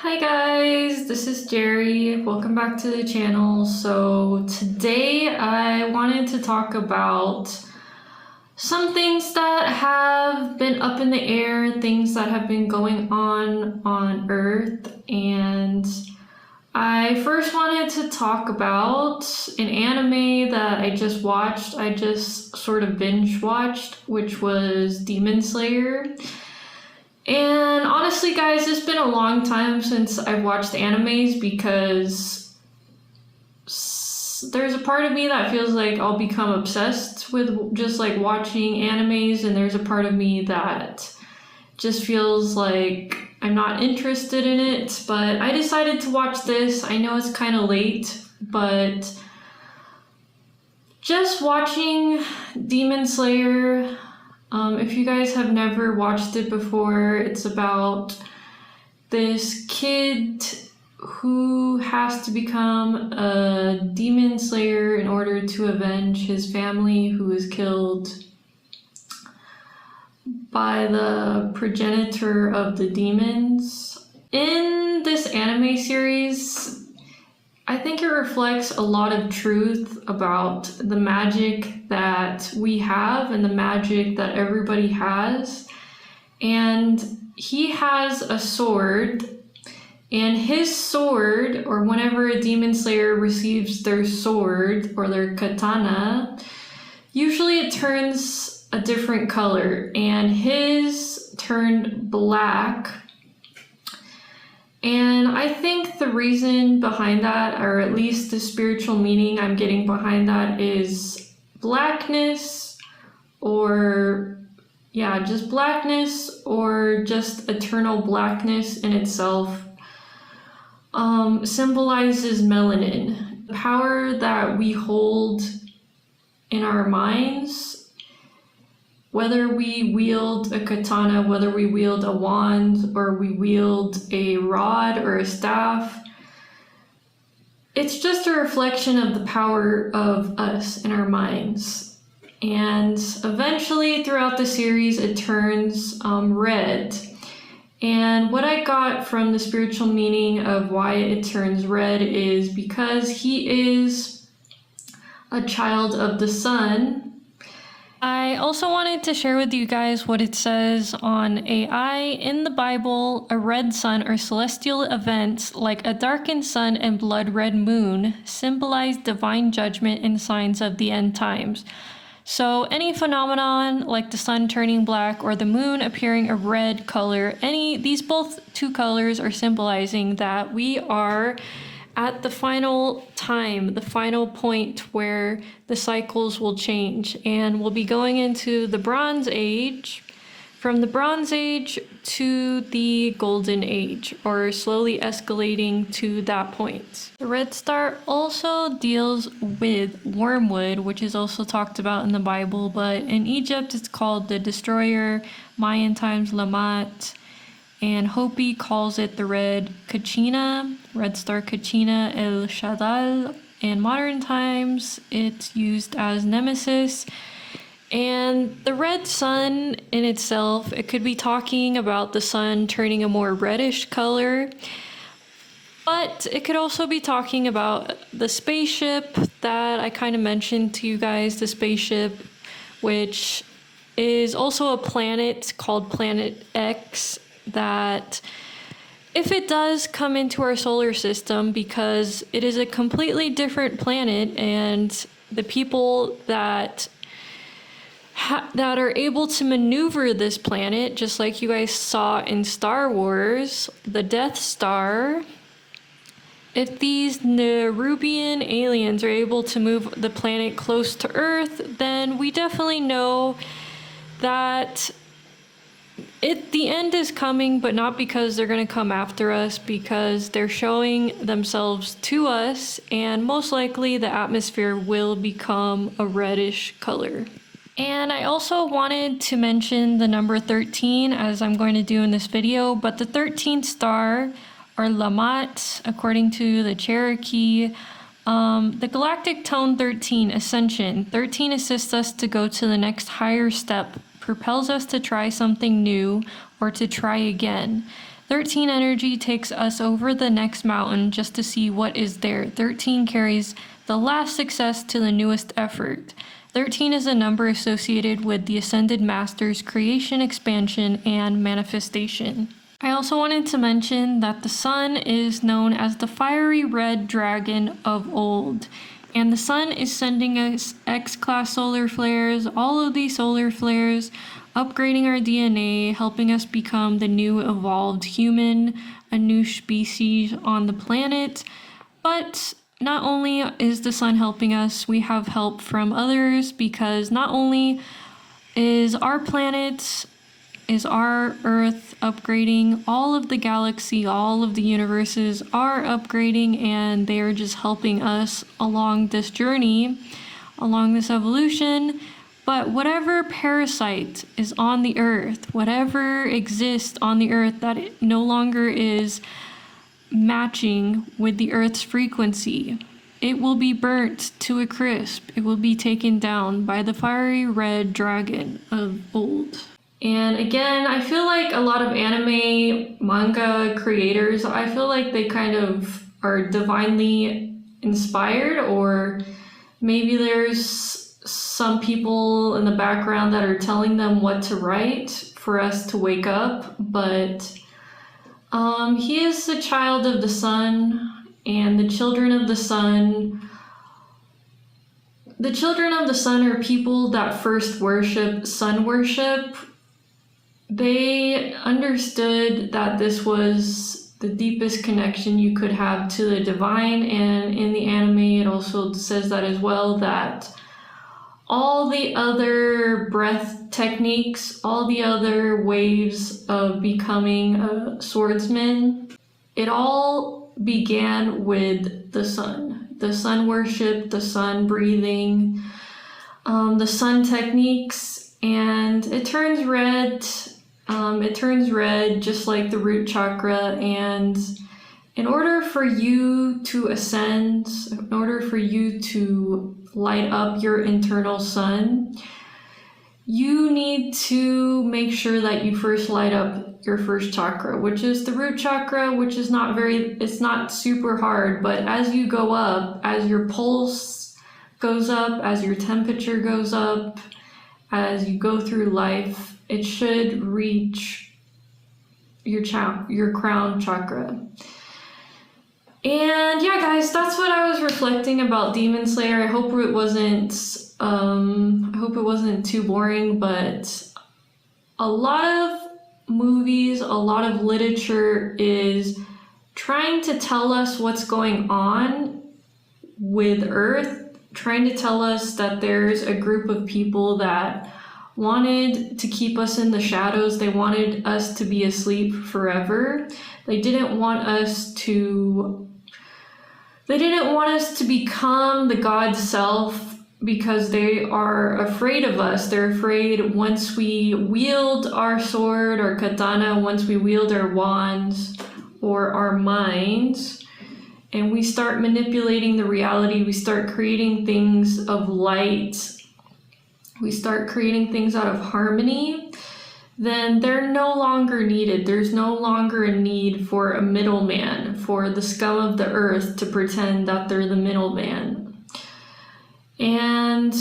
Hi guys, this is Jerry. Welcome back to the channel. So today I wanted to talk about some things that have been up in the air, things that have been going on Earth, and I first wanted to talk about an anime that I just watched. I just sort of binge watched, which was Demon Slayer. And honestly, guys, it's been a long time since I've watched animes because there's a part of me that feels like I'll become obsessed with just like watching animes, and there's a part of me that just feels like I'm not interested in it. But I decided to watch this. I know it's kind of late, but just watching Demon Slayer. If you guys have never watched it before, it's about this kid who has to become a demon slayer in order to avenge his family who is killed by the progenitor of the demons. In this anime series, I think it reflects a lot of truth about the magic that we have and the magic that everybody has. And he has a sword, and his sword, or whenever a demon slayer receives their sword or their katana, usually it turns a different color, and his turned black. And I think the reason behind that, or at least the spiritual meaning I'm getting behind that, is blackness, or just blackness, or just eternal blackness in itself symbolizes melanin, the power that we hold in our minds. Whether we wield a katana, whether we wield a wand, or we wield a rod or a staff, it's just a reflection of the power of us in our minds. And eventually, throughout the series, it turns red. And what I got from the spiritual meaning of why it turns red is because he is a child of the sun. I also wanted to share with you guys what it says on AI. In the Bible, a red sun or celestial events like a darkened sun and blood red moon symbolize divine judgment and signs of the end times. So any phenomenon like the sun turning black or the moon appearing a red color, these both two colors are symbolizing that we are at the final time, the final point where the cycles will change, and we'll be going into the Bronze Age, from the Bronze Age to the Golden Age, or slowly escalating to that point. The Red Star also deals with wormwood, which is also talked about in the Bible, but in Egypt it's called the Destroyer, Mayan times Lamat, and Hopi calls it the Red Kachina, Red Star Kachina El Shaddal. In modern times, it's used as Nemesis. And the red sun in itself, it could be talking about the sun turning a more reddish color, but it could also be talking about the spaceship that I kind of mentioned to you guys, the spaceship, which is also a planet called Planet X, that if it does come into our solar system, because it is a completely different planet, and the people that are able to maneuver this planet, just like you guys saw in Star Wars, the Death Star, if these Nerubian aliens are able to move the planet close to Earth, then we definitely know that the end is coming, but not because they're going to come after us, because they're showing themselves to us, and most likely the atmosphere will become a reddish color. And I also wanted to mention the number 13, as I'm going to do in this video, but the 13th star, or Lamat, according to the Cherokee, the galactic tone 13, Ascension. 13 assists us to go to the next higher step, propels us to try something new or to try again. 13 energy takes us over the next mountain just to see what is there. 13 carries the last success to the newest effort. 13 is a number associated with the Ascended Masters' creation, expansion, and manifestation. I also wanted to mention that the sun is known as the fiery red dragon of old. And the sun is sending us X-class solar flares, all of these solar flares, upgrading our DNA, helping us become the new evolved human, a new species on the planet. But not only is the sun helping us, we have help from others, because not only is our planet, is our Earth upgrading, all of the galaxy, all of the universes are upgrading, and they are just helping us along this journey, along this evolution. But whatever parasite is on the Earth, whatever exists on the Earth that it no longer is matching with the Earth's frequency, it will be burnt to a crisp. It will be taken down by the fiery red dragon of old. And again, I feel like a lot of anime manga creators, I feel like they kind of are divinely inspired, or maybe there's some people in the background that are telling them what to write for us to wake up. But he is the child of the sun, and the children of the sun. The children of the sun are people that first worship sun worship. They understood that this was the deepest connection you could have to the divine, and in the anime it also says that as well, that all the other breath techniques, all the other ways of becoming a swordsman, it all began with the sun worship, the sun breathing, the sun techniques, and it turns red. It turns red just like the root chakra, and in order for you to ascend, in order for you to light up your internal sun, you need to make sure that you first light up your first chakra, which is the root chakra, which is it's not super hard, but as you go up, as your pulse goes up, as your temperature goes up, as you go through life, it should reach your crown chakra. And yeah, guys, that's what I was reflecting about Demon Slayer. I hope it wasn't too boring, but a lot of movies, a lot of literature is trying to tell us what's going on with Earth, trying to tell us that there's a group of people that wanted to keep us in the shadows. They wanted us to be asleep forever. They didn't want us to become the God self, because they are afraid of us. They're afraid once we wield our sword or katana, once we wield our wands or our minds, and we start manipulating the reality, we start creating things of light, we start creating things out of harmony, then they're no longer needed. There's no longer a need for a middleman, for the scum of the earth to pretend that they're the middleman. And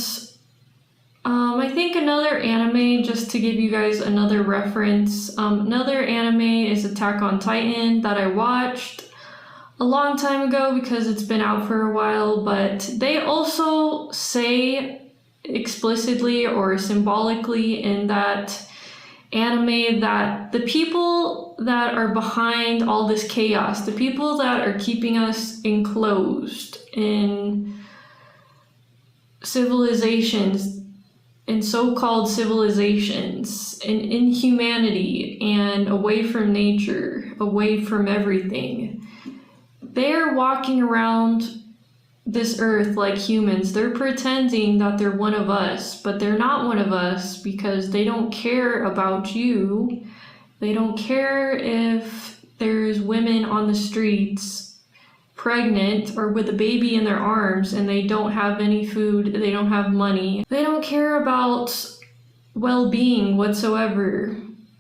I think another anime, just to give you guys another reference, another anime is Attack on Titan that I watched a long time ago because it's been out for a while, but they also say explicitly or symbolically in that anime that the people that are behind all this chaos, the people that are keeping us enclosed in civilizations, in so-called civilizations, in inhumanity and away from nature, away from everything, they're walking around this earth like humans. They're pretending that they're one of us, but they're not one of us, because they don't care about you. They don't care if there's women on the streets pregnant or with a baby in their arms and they don't have any food, they don't have money. They don't care about well-being whatsoever,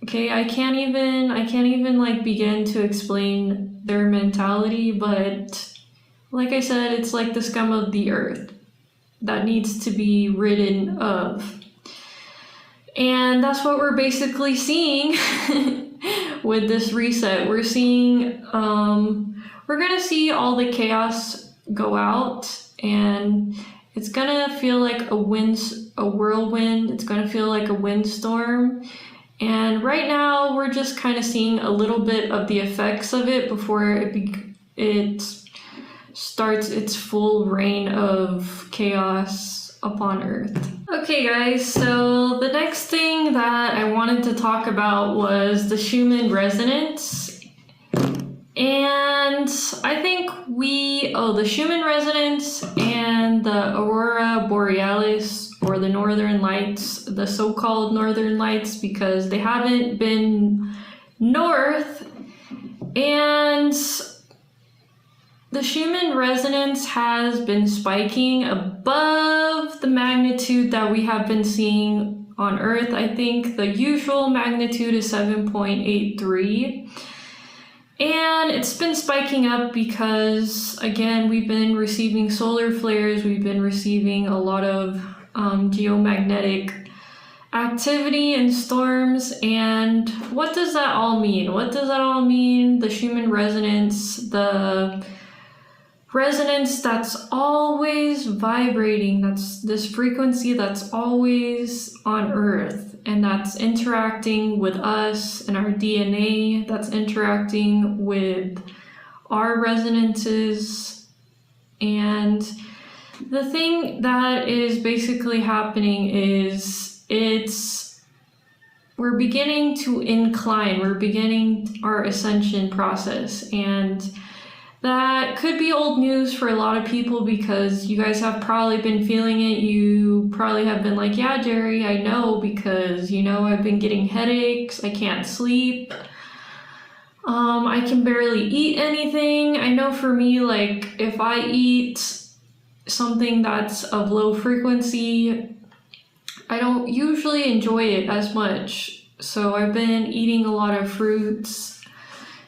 Okay, I can't even like begin to explain their mentality, but like I said, it's like the scum of the earth that needs to be ridden of. And that's what we're basically seeing with this reset. We're seeing, we're gonna see all the chaos go out, and it's gonna feel like a whirlwind. It's gonna feel like a windstorm. And right now, we're just kind of seeing a little bit of the effects of it before it starts its full reign of chaos upon Earth. Okay, guys, so the next thing that I wanted to talk about was the Schumann resonance. And I think the Schumann resonance and the Aurora Borealis, or the Northern Lights, the so-called Northern Lights, because they haven't been north, and the Schumann resonance has been spiking above the magnitude that we have been seeing on Earth. I think the usual magnitude is 7.83. And it's been spiking up because, again, we've been receiving solar flares, we've been receiving a lot of geomagnetic activity and storms. And what does that all mean? What does that all mean? The Schumann resonance, the resonance that's always vibrating, that's this frequency that's always on Earth, and that's interacting with us and our DNA, that's interacting with our resonances. And the thing that is basically happening is we're beginning to incline, we're beginning our ascension process. And that could be old news for a lot of people, because you guys have probably been feeling it. You probably have been like, yeah, Jerry, I know, because, I've been getting headaches, I can't sleep, I can barely eat anything. I know for me, like, if I eat something that's of low frequency, I don't usually enjoy it as much. So I've been eating a lot of fruits,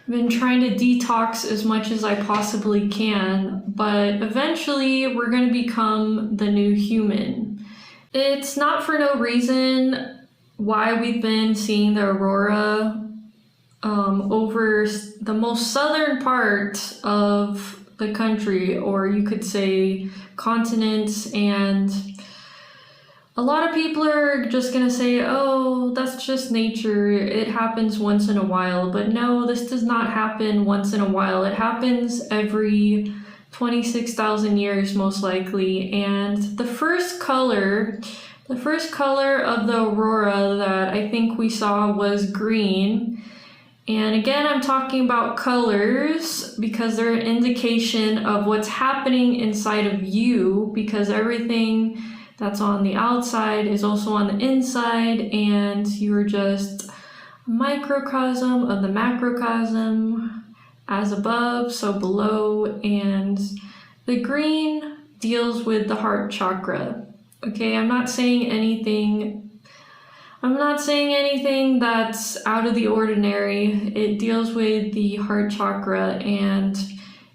been trying to detox as much as I possibly can, but eventually we're going to become the new human. It's not for no reason why we've been seeing the aurora over the most southern part of the country, or you could say continents, and a lot of people are just gonna say, oh, that's just nature, it happens once in a while. But no, this does not happen once in a while. It happens every 26,000 years, most likely. And the first color of the aurora that I think we saw was green. And again, I'm talking about colors because they're an indication of what's happening inside of you, because everything that's on the outside is also on the inside, and you're just a microcosm of the macrocosm, as above, so below. And the green deals with the heart chakra. Okay, I'm not saying anything that's out of the ordinary. It deals with the heart chakra, and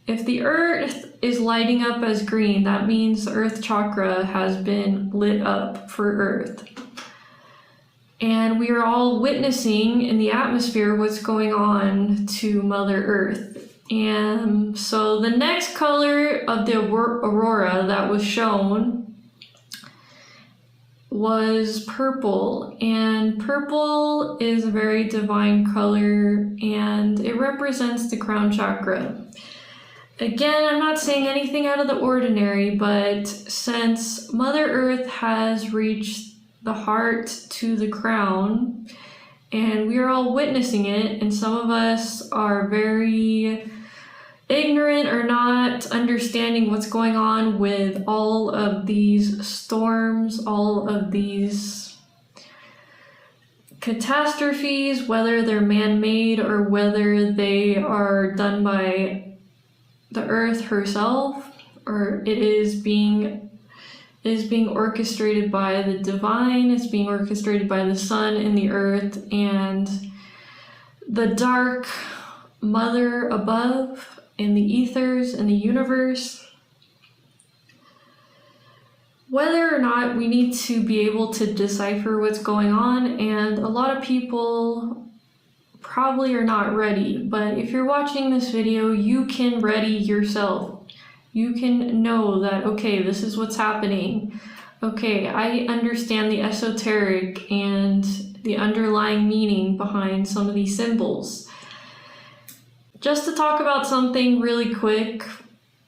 if the earth is lighting up as green, that means the earth chakra has been lit up for Earth. And we are all witnessing in the atmosphere what's going on to Mother Earth. And so the next color of the aurora that was shown was purple. And purple is a very divine color, and it represents the crown chakra. Again, I'm not saying anything out of the ordinary, but since Mother Earth has reached the heart to the crown, and we are all witnessing it, and some of us are very ignorant or not understanding what's going on with all of these storms, all of these catastrophes, whether they're man-made or whether they are done by the earth herself, or it is being orchestrated by the divine, it's being orchestrated by the sun and the earth. And the dark mother above, in the ethers, in the universe. Whether or not, we need to be able to decipher what's going on, and a lot of people probably are not ready, but if you're watching this video, you can ready yourself. You can know that, okay, this is what's happening. Okay, I understand the esoteric and the underlying meaning behind some of these symbols. Just to talk about something really quick,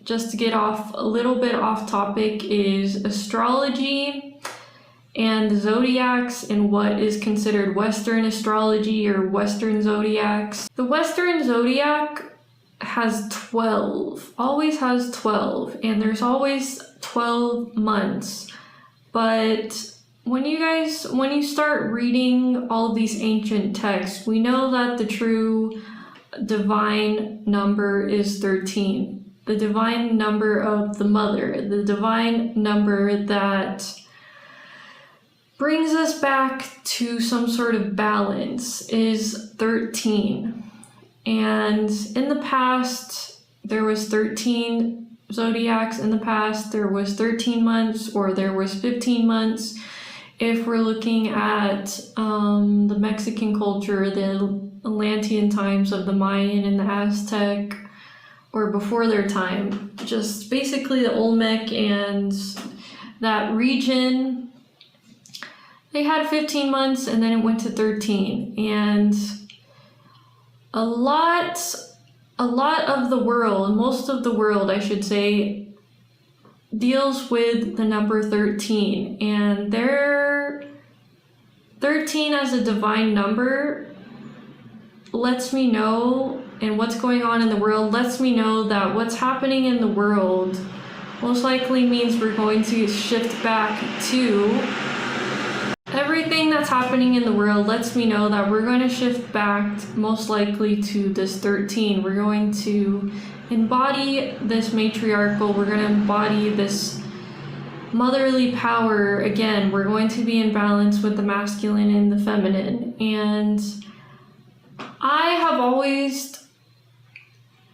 just to get off a little bit off topic, is astrology and the zodiacs and what is considered Western astrology or Western zodiacs. The Western zodiac has 12, always has 12, and there's always 12 months. But when you start reading all of these ancient texts, we know that the true divine number is 13. The divine number of the mother, the divine number that brings us back to some sort of balance, is 13. And in the past, there was 13 zodiacs. In the past, there was 13 months, or there was 15 months. If we're looking at the Mexican culture, the Atlantean times of the Mayan and the Aztec, or before their time, just basically the Olmec and that region, they had 15 months and then it went to 13. And a lot of the world, most of the world, I should say, deals with the number 13. And their 13 as a divine number lets me know, and what's going on in the world lets me know that what's happening in the world most likely means we're going to shift back to everything that's happening in the world lets me know that we're going to shift back most likely to this 13. We're going to embody this matriarchal, we're going to embody this motherly power again. We're going to be in balance with the masculine and the feminine. And I have always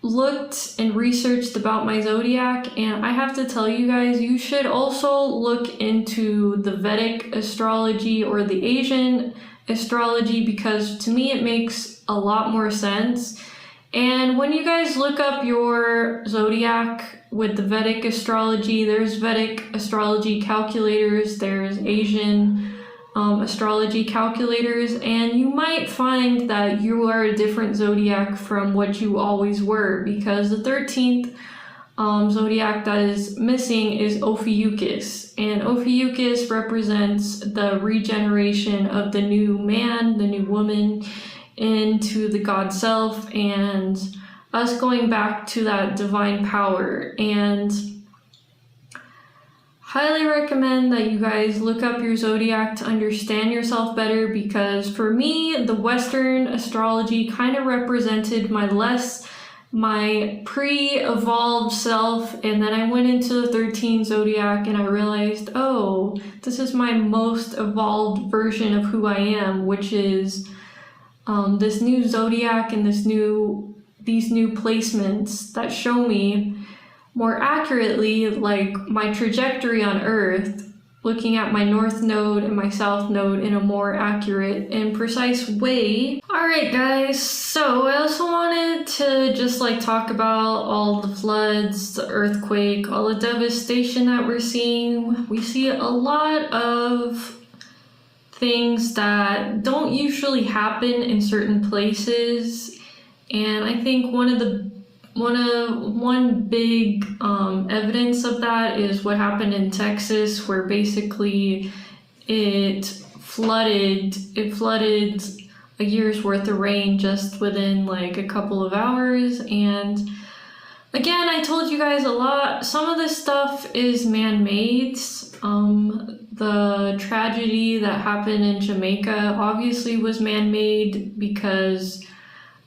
looked and researched about my zodiac, and I have to tell you guys, you should also look into the Vedic astrology or the Asian astrology, because to me it makes a lot more sense. And when you guys look up your zodiac with the Vedic astrology, there's Vedic astrology calculators, there's Asian astrology calculators, and you might find that you are a different zodiac from what you always were, because the 13th zodiac that is missing is Ophiuchus, and Ophiuchus represents the regeneration of the new man, the new woman, into the God self, and us going back to that divine power. And highly recommend that you guys look up your zodiac to understand yourself better, because for me, the Western astrology kind of represented my pre-evolved self, and then I went into the 13 zodiac and I realized, oh, this is my most evolved version of who I am, which is this new zodiac and these new placements that show me more accurately, like, my trajectory on Earth, looking at my north node and my south node in a more accurate and precise way. Alright guys, so I also wanted to just talk about all the floods, the earthquake, all the devastation that we're seeing. We see a lot of things that don't usually happen in certain places, and I think one big evidence of that is what happened in Texas, where basically it flooded a year's worth of rain just within a couple of hours. And again, I told you guys some of this stuff is man-made. The tragedy that happened in Jamaica obviously was man-made, because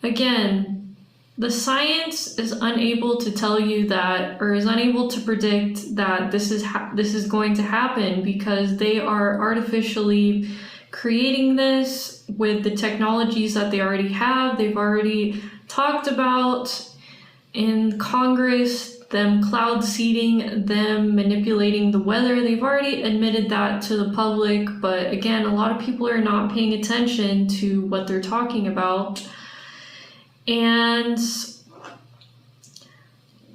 again, the science is unable to tell you that, or is unable to predict that this is going to happen, because they are artificially creating this with the technologies that they already have. They've already talked about in Congress them cloud seeding, them manipulating the weather. They've already admitted that to the public, but again, a lot of people are not paying attention to what they're talking about. And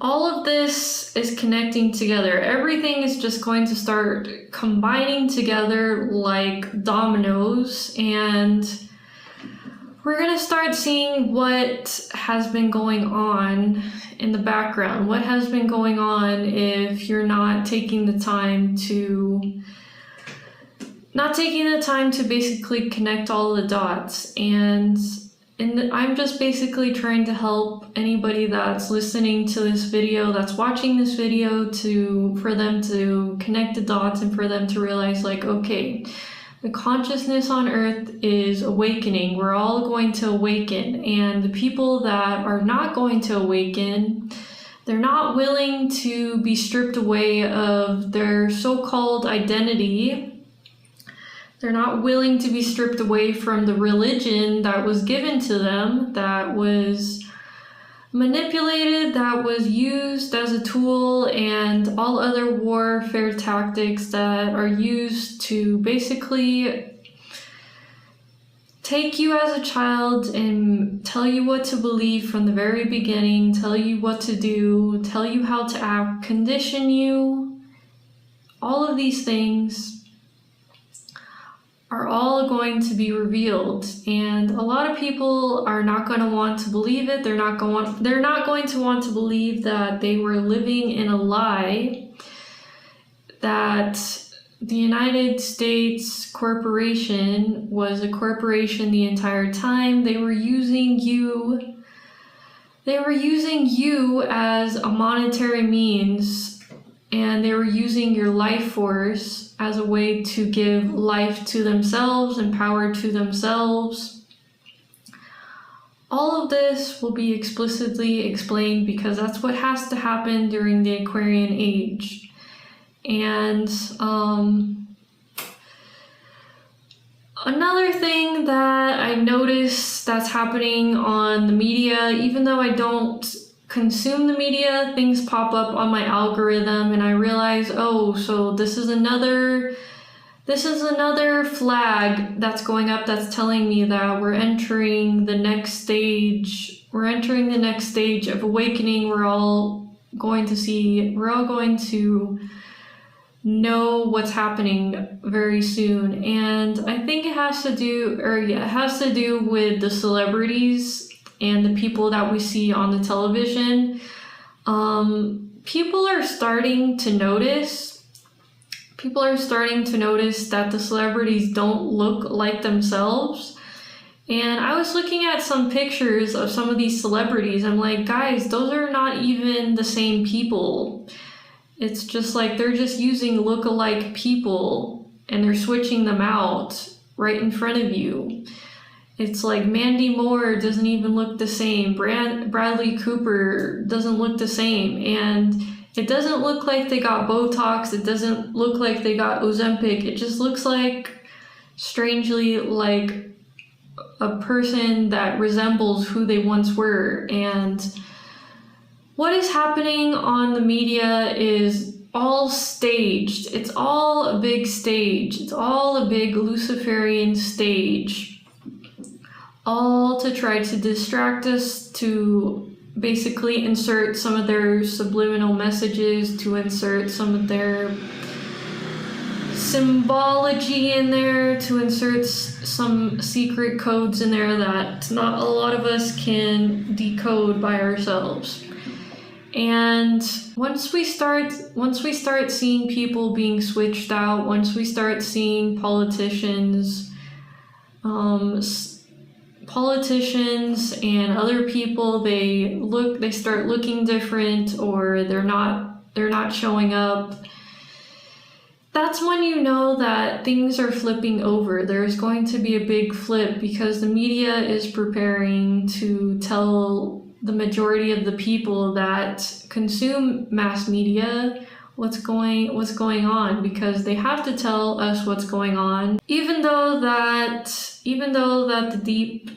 all of this is connecting together. Everything is just going to start combining together like dominoes, and we're going to start seeing what has been going on in the background. What has been going on if you're not taking the time to basically connect all the dots. And I'm just basically trying to help anybody that's listening to this video, that's watching this video, for them to connect the dots and for them to realize, like, okay, the consciousness on Earth is awakening. We're all going to awaken. And the people that are not going to awaken, they're not willing to be stripped away of their so-called identity. They're not willing to be stripped away from the religion that was given to them, that was manipulated, that was used as a tool, and all other warfare tactics that are used to basically take you as a child and tell you what to believe from the very beginning, tell you what to do, tell you how to act, condition you. All of these things are all going to be revealed, and a lot of people are not going to want to believe it. They're not going to want to believe that they were living in a lie, that the United States corporation was a corporation the entire time. They were using you as a monetary means, and they were using your life force as a way to give life to themselves and power to themselves. All of this will be explicitly explained because that's what has to happen during the Aquarian age. And another thing that I noticed that's happening on the media, even though I don't consume the media, things pop up on my algorithm and I realize, oh, so this is another flag that's going up that's telling me that we're entering the next stage of awakening. We're all going to know what's happening very soon. And I think it has to do with the celebrities and the people that we see on the television. People are starting to notice that the celebrities don't look like themselves. And I was looking at some pictures of some of these celebrities. I'm like, guys, those are not even the same people. It's just like they're just using look-alike people and they're switching them out right in front of you. It's like Mandy Moore doesn't even look the same. Bradley Cooper doesn't look the same. And it doesn't look like they got Botox. It doesn't look like they got Ozempic. It just looks like, strangely, like a person that resembles who they once were. And what is happening on the media is all staged. It's all a big stage. It's all a big Luciferian stage. All to try to distract us, to basically insert some of their subliminal messages, to insert some of their symbology in there, to insert some secret codes in there that not a lot of us can decode by ourselves. And once we start seeing people being switched out, once we start seeing politicians and other people, they start looking different, or they're not showing up, that's when you know that things are flipping over. There's going to be a big flip because the media is preparing to tell the majority of the people that consume mass media what's going on, because they have to tell us what's going on. Even though that the deep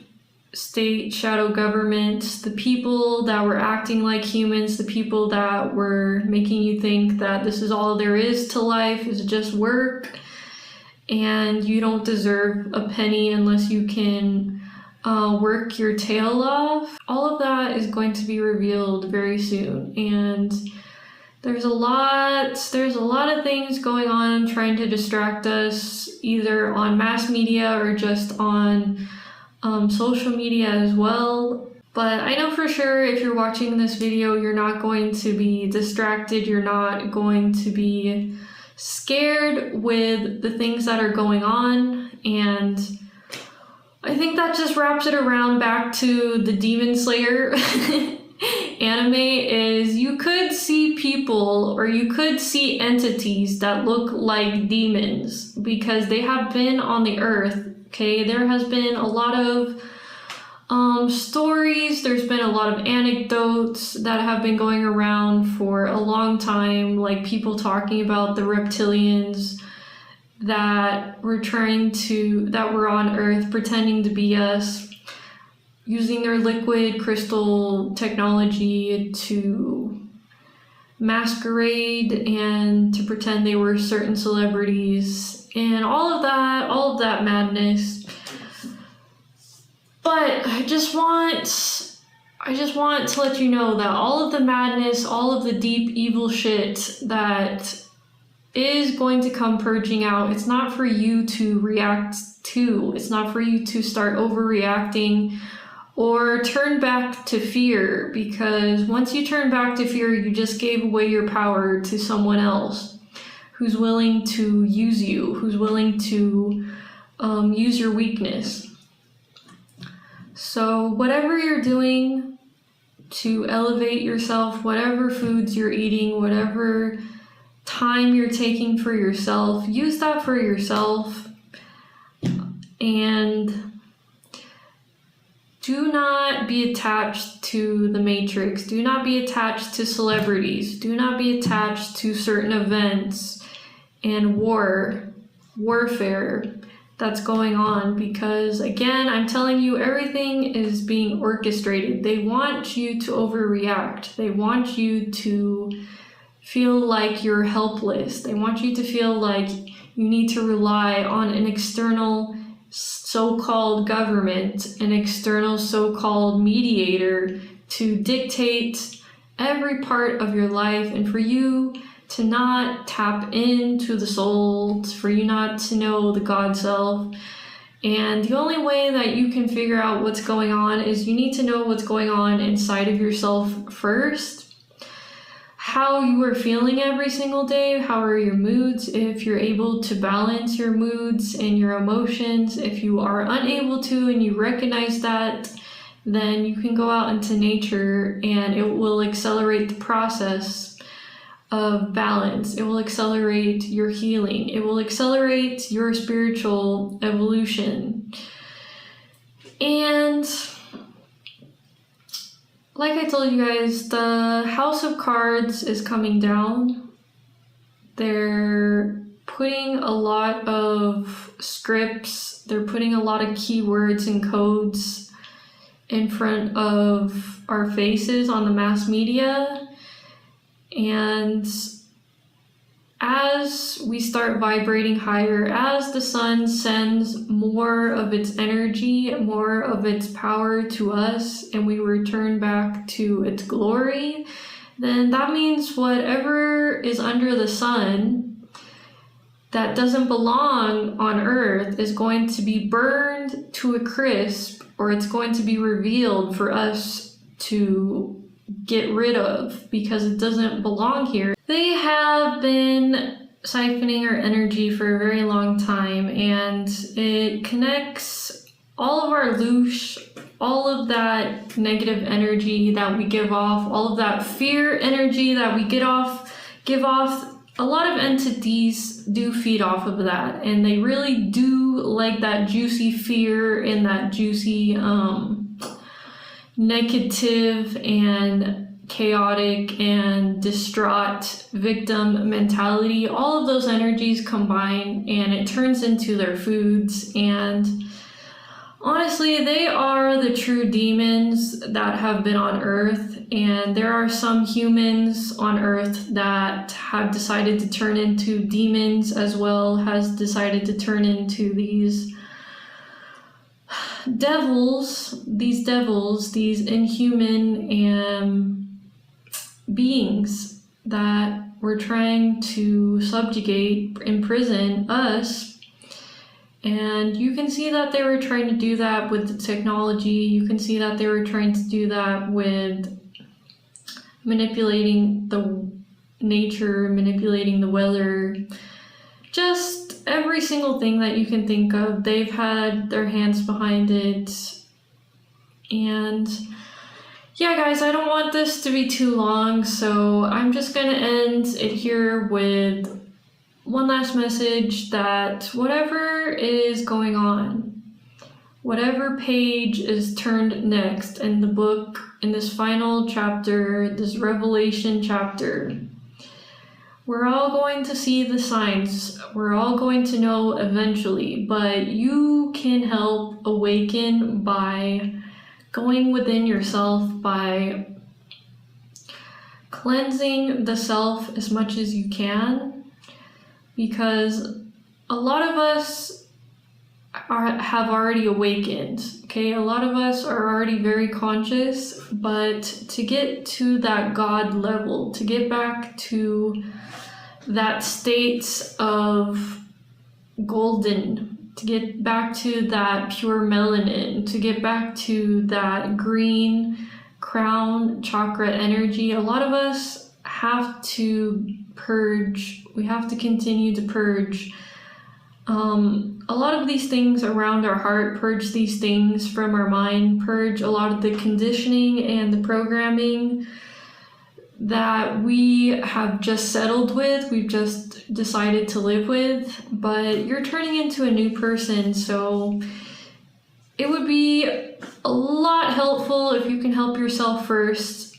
state shadow government, the people that were acting like humans, the people that were making you think that this is all there is to life, is just work, and you don't deserve a penny unless you can work your tail off. All of that is going to be revealed very soon, and there's a lot of things going on trying to distract us, either on mass media or just on social media as well. But I know for sure if you're watching this video, you're not going to be distracted, you're not going to be scared with the things that are going on. And I think that just wraps it around back to the Demon Slayer anime. Is you could see people, or you could see entities that look like demons, because they have been on the earth. Okay, there has been a lot of stories, there's been a lot of anecdotes that have been going around for a long time, like people talking about the reptilians that were on Earth pretending to be us, using their liquid crystal technology to masquerade and to pretend they were certain celebrities, and all of that madness. But I just want to let you know that all of the madness, all of the deep evil shit that is going to come purging out, it's not for you to react to. It's not for you to start overreacting or turn back to fear, because once you turn back to fear, you just gave away your power to someone else who's willing to use you, who's willing to use your weakness. So whatever you're doing to elevate yourself, whatever foods you're eating, whatever time you're taking for yourself, use that for yourself. And do not be attached to the Matrix. Do not be attached to celebrities. Do not be attached to certain events and warfare that's going on, because again, I'm telling you, everything is being orchestrated. They want you to overreact. They want you to feel like you're helpless. They want you to feel like you need to rely on an external so-called government, an external so-called mediator to dictate every part of your life, and for you to not tap into the soul, for you not to know the God self. And the only way that you can figure out what's going on is you need to know what's going on inside of yourself first. How you are feeling every single day, how are your moods, if you're able to balance your moods and your emotions. If you are unable to and you recognize that, then you can go out into nature and it will accelerate the process of balance. It will accelerate your healing. It will accelerate your spiritual evolution. And like I told you guys, the House of Cards is coming down. They're putting a lot of scripts, they're putting a lot of keywords and codes in front of our faces on the mass media. And as we start vibrating higher, as the sun sends more of its energy, more of its power to us, and we return back to its glory, then that means whatever is under the sun that doesn't belong on Earth is going to be burned to a crisp, or it's going to be revealed for us to get rid of, because it doesn't belong here. They have been siphoning our energy for a very long time, and it connects all of our loosh, all of that negative energy that we give off, all of that fear energy that we give off. A lot of entities do feed off of that, and they really do like that juicy fear and that juicy negative and chaotic and distraught victim mentality, all of those energies combine and it turns into their foods. And honestly, they are the true demons that have been on Earth, and there are some humans on Earth that have decided to turn into demons as well, has decided to turn into these devils, these inhuman beings that were trying to subjugate, imprison us. And you can see that they were trying to do that with the technology. You can see that they were trying to do that with manipulating the nature, manipulating the weather, just every single thing that you can think of. They've had their hands behind it. And yeah, guys, I don't want this to be too long, so I'm just gonna end it here with one last message that whatever is going on, whatever page is turned next in the book, in this final chapter, this Revelation chapter, we're all going to see the signs. We're all going to know eventually, but you can help awaken by going within yourself, by cleansing the self as much as you can, because a lot of us have already awakened, okay? A lot of us are already very conscious, but to get to that God level, to get back to that state of golden, to get back to that pure melanin, to get back to that green crown chakra energy, a lot of us have to purge. We have to continue to purge a lot of these things around our heart, purge these things from our mind, purge a lot of the conditioning and the programming that we have just settled with, we've just decided to live with. But you're turning into a new person, so it would be a lot helpful if you can help yourself first.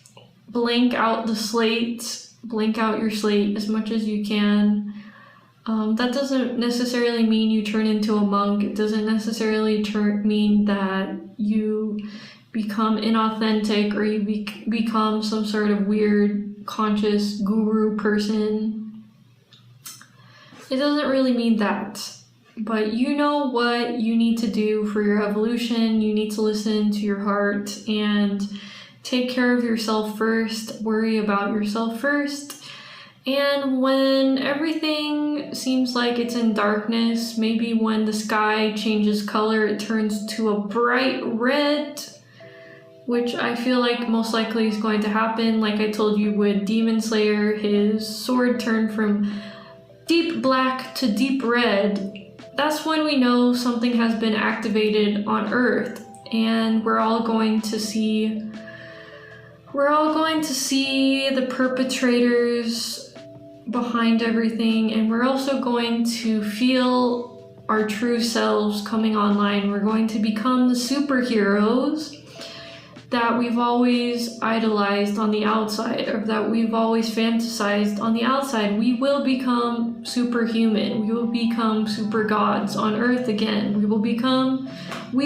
Blank out the slate, blank out your slate as much as you can. That doesn't necessarily mean you turn into a monk. It doesn't necessarily mean that you become inauthentic or you become some sort of weird conscious guru person. It doesn't really mean that. But you know what you need to do for your evolution. You need to listen to your heart and take care of yourself first. Worry about yourself first. And when everything seems like it's in darkness, maybe when the sky changes color, it turns to a bright red, which I feel like most likely is going to happen. Like I told you with Demon Slayer, his sword turned from deep black to deep red. That's when we know something has been activated on Earth, and we're all going to see the perpetrators behind everything, and we're also going to feel our true selves coming online. We're going to become the superheroes that we've always idolized on the outside, or that we've always fantasized on the outside. We will become superhuman. We will become super gods on Earth again. We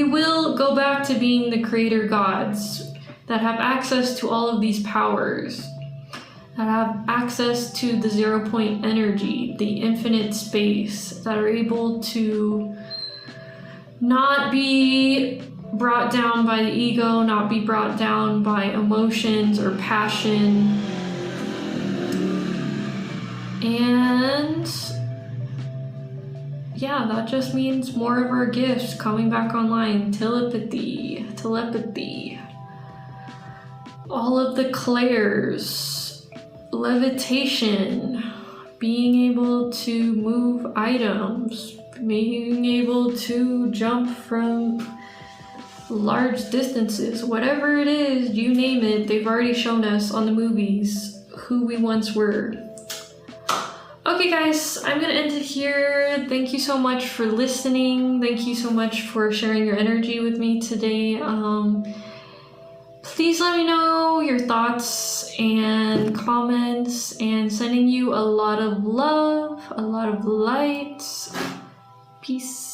will go back to being the creator gods that have access to all of these powers, that have access to the 0 point energy, the infinite space, that are able to not be brought down by the ego, not be brought down by emotions or passion. And yeah, that just means more of our gifts coming back online. Telepathy, all of the clairs, levitation, being able to move items, being able to jump from large distances, whatever it is, you name it, they've already shown us on the movies who we once were. Okay guys, I'm gonna end it here. Thank you so much for listening. Thank you so much for sharing your energy with me today. Please let me know your thoughts and comments, and sending you a lot of love, a lot of light. Peace.